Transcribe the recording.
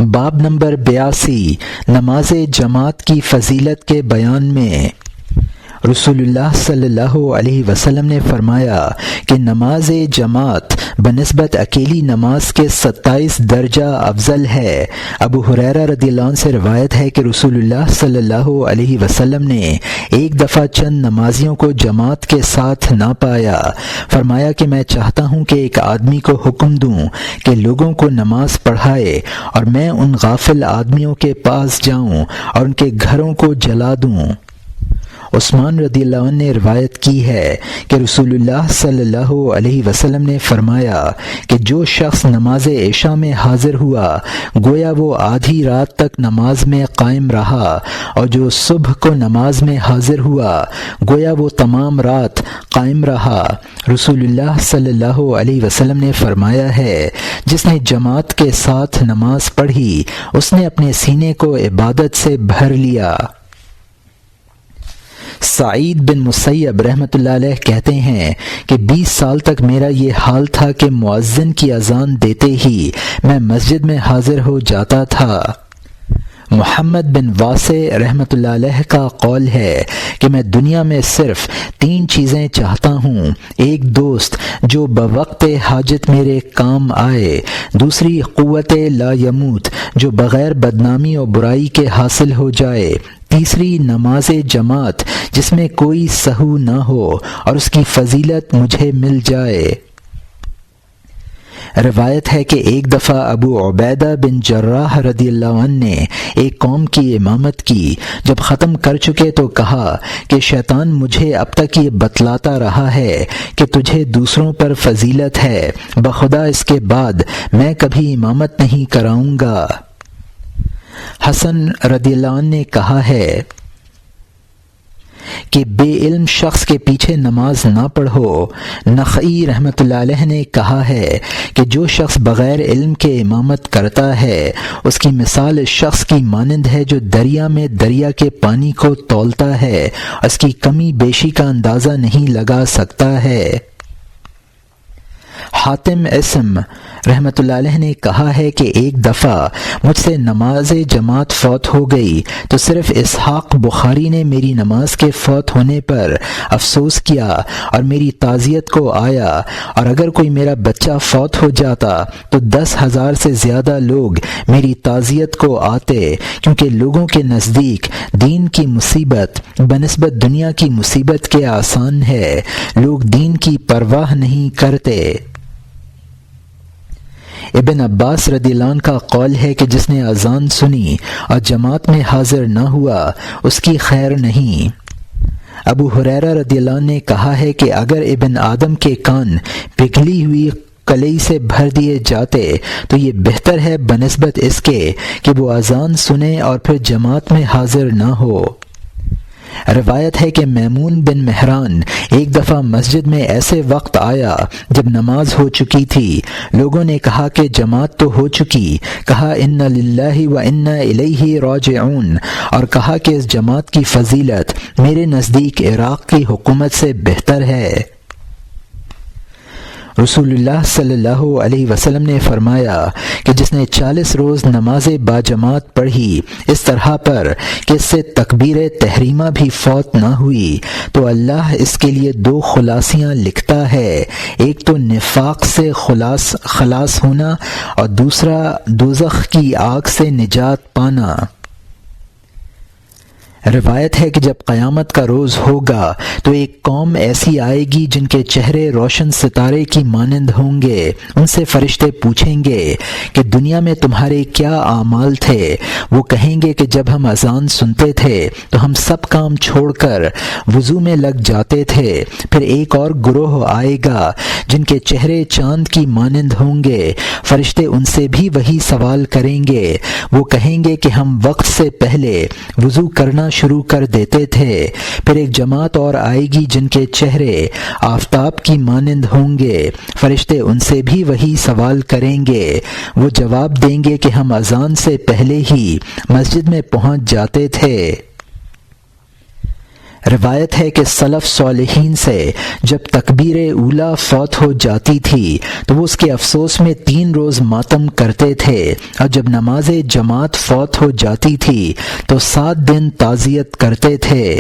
باب نمبر 82 نماز جماعت کی فضیلت کے بیان میں رسول اللہ صلی اللہ علیہ وسلم نے فرمایا کہ نماز جماعت بنسبت اکیلی نماز کے 27 درجہ افضل ہے۔ ابو ہریرہ رضی اللہ عنہ سے روایت ہے کہ رسول اللہ صلی اللہ علیہ وسلم نے ایک دفعہ چند نمازیوں کو جماعت کے ساتھ نہ پایا۔ فرمایا کہ میں چاہتا ہوں کہ ایک آدمی کو حکم دوں کہ لوگوں کو نماز پڑھائے اور میں ان غافل آدمیوں کے پاس جاؤں اور ان کے گھروں کو جلا دوں۔ عثمان رضی اللہ عنہ نے روایت کی ہے کہ رسول اللہ صلی اللہ علیہ وسلم نے فرمایا کہ جو شخص نماز عشاء میں حاضر ہوا گویا وہ آدھی رات تک نماز میں قائم رہا، اور جو صبح کو نماز میں حاضر ہوا گویا وہ تمام رات قائم رہا۔ رسول اللہ صلی اللہ علیہ وسلم نے فرمایا ہے جس نے جماعت کے ساتھ نماز پڑھی اس نے اپنے سینے کو عبادت سے بھر لیا۔ سعید بن مسیب رحمۃ اللہ علیہ کہتے ہیں کہ 20 سال تک میرا یہ حال تھا کہ مؤذن کی اذان دیتے ہی میں مسجد میں حاضر ہو جاتا تھا۔ محمد بن واسع رحمۃ اللہ علیہ کا قول ہے کہ میں دنیا میں صرف 3 چیزیں چاہتا ہوں: ایک دوست جو بوقت حاجت میرے کام آئے، دوسری قوت لا یموت جو بغیر بدنامی اور برائی کے حاصل ہو جائے، تیسری نماز جماعت جس میں کوئی سہو نہ ہو اور اس کی فضیلت مجھے مل جائے۔ روایت ہے کہ ایک دفعہ ابو عبیدہ بن جراح رضی اللہ عنہ نے ایک قوم کی امامت کی۔ جب ختم کر چکے تو کہا کہ شیطان مجھے اب تک یہ بتلاتا رہا ہے کہ تجھے دوسروں پر فضیلت ہے، بخدا اس کے بعد میں کبھی امامت نہیں کراؤں گا۔ حسن رضی اللہ عنہ نے کہا ہے کہ بے علم شخص کے پیچھے نماز نہ پڑھو۔ نخعی رحمۃ اللہ علیہ نے کہا ہے کہ جو شخص بغیر علم کے امامت کرتا ہے اس کی مثال اس شخص کی مانند ہے جو دریا میں دریا کے پانی کو تولتا ہے، اس کی کمی بیشی کا اندازہ نہیں لگا سکتا ہے۔ حاتم اسم رحمۃ اللہ علیہ نے کہا ہے کہ ایک دفعہ مجھ سے نماز جماعت فوت ہو گئی تو صرف اسحاق بخاری نے میری نماز کے فوت ہونے پر افسوس کیا اور میری تعزیت کو آیا، اور اگر کوئی میرا بچہ فوت ہو جاتا تو 10,000 سے زیادہ لوگ میری تعزیت کو آتے، کیونکہ لوگوں کے نزدیک دین کی مصیبت بنسبت دنیا کی مصیبت کے آسان ہے، لوگ دین کی پرواہ نہیں کرتے۔ ابن عباس رضی اللہ عنہ کا قول ہے کہ جس نے اذان سنی اور جماعت میں حاضر نہ ہوا اس کی خیر نہیں۔ ابو ہریرہ رضی اللہ عنہ نے کہا ہے کہ اگر ابن آدم کے کان پگھلی ہوئی کلئی سے بھر دیے جاتے تو یہ بہتر ہے بنسبت اس کے کہ وہ اذان سنے اور پھر جماعت میں حاضر نہ ہو۔ روایت ہے کہ میمون بن مہران ایک دفعہ مسجد میں ایسے وقت آیا جب نماز ہو چکی تھی۔ لوگوں نے کہا کہ جماعت تو ہو چکی، کہا ان للہ و انا الیہ راجعون، اور کہا کہ اس جماعت کی فضیلت میرے نزدیک عراق کی حکومت سے بہتر ہے۔ رسول اللہ صلی اللہ علیہ وسلم نے فرمایا کہ جس نے 40 روز نماز باجماعت پڑھی اس طرح پر کہ اس سے تکبیر تحریمہ بھی فوت نہ ہوئی تو اللہ اس کے لیے 2 خلاصیاں لکھتا ہے، ایک تو نفاق سے خلاص ہونا اور دوسرا دوزخ کی آگ سے نجات پانا۔ روایت ہے کہ جب قیامت کا روز ہوگا تو ایک قوم ایسی آئے گی جن کے چہرے روشن ستارے کی مانند ہوں گے۔ ان سے فرشتے پوچھیں گے کہ دنیا میں تمہارے کیا اعمال تھے؟ وہ کہیں گے کہ جب ہم اذان سنتے تھے تو ہم سب کام چھوڑ کر وضو میں لگ جاتے تھے۔ پھر ایک اور گروہ آئے گا جن کے چہرے چاند کی مانند ہوں گے۔ فرشتے ان سے بھی وہی سوال کریں گے۔ وہ کہیں گے کہ ہم وقت سے پہلے وضو کرنا شروع کر دیتے تھے۔ پھر ایک جماعت اور آئے گی جن کے چہرے آفتاب کی مانند ہوں گے۔ فرشتے ان سے بھی وہی سوال کریں گے۔ وہ جواب دیں گے کہ ہم اذان سے پہلے ہی مسجد میں پہنچ جاتے تھے۔ روایت ہے کہ سلف صالحین سے جب تکبیر اولیٰ فوت ہو جاتی تھی تو وہ اس کے افسوس میں 3 روز ماتم کرتے تھے، اور جب نماز جماعت فوت ہو جاتی تھی تو 7 دن تعزیت کرتے تھے۔